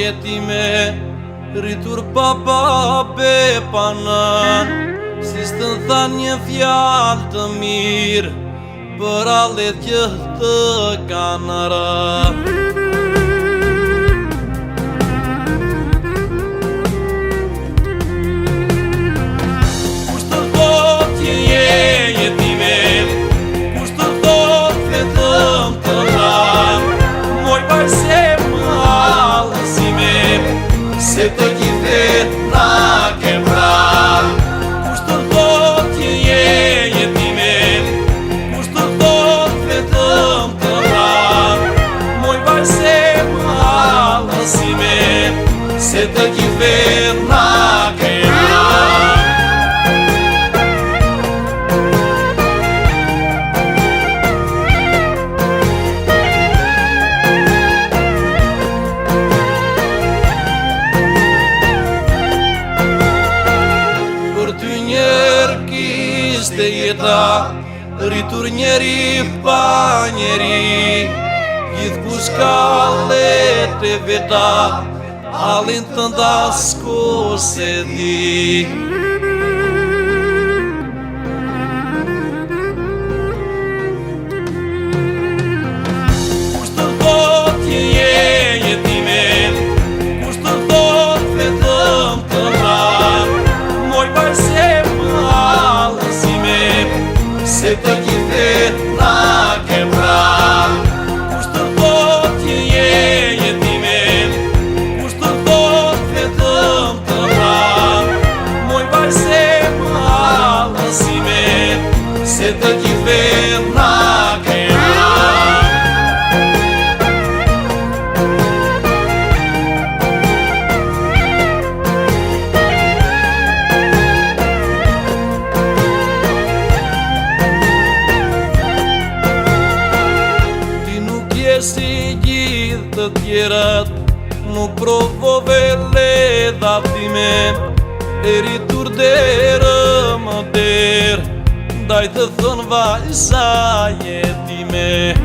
jetime, rritur pa babe pa nën, si s'tën than një fjalë të mirë për allet që të kanë rënë. Kush të thot që je jetime, kush të thot vetëm të ranë, moj vaj se malësime, se të gjithë na ke pranë. Kush të thot që je jetime, kush të thot vetëm të ranë, moj vaj se malësime, se të gjithë na ke pranë. Kishte jeta, rritur njeri pa njeri, gjithkush ka let e veta, halin të ndasko se di. Kush të thot që je jetime, kush të thot vetëm të ranë, moj vaj se se të gjithë na ke pranë. Kush të thot që je jetime, kush të thot vetëm të ranë, moj vaj se malësime, se të gjithë na ke pranë. Si gjithë të tjerat, nuk provove ledhat time, e rritur derë më derë, ndaj të thënë vajza jetime.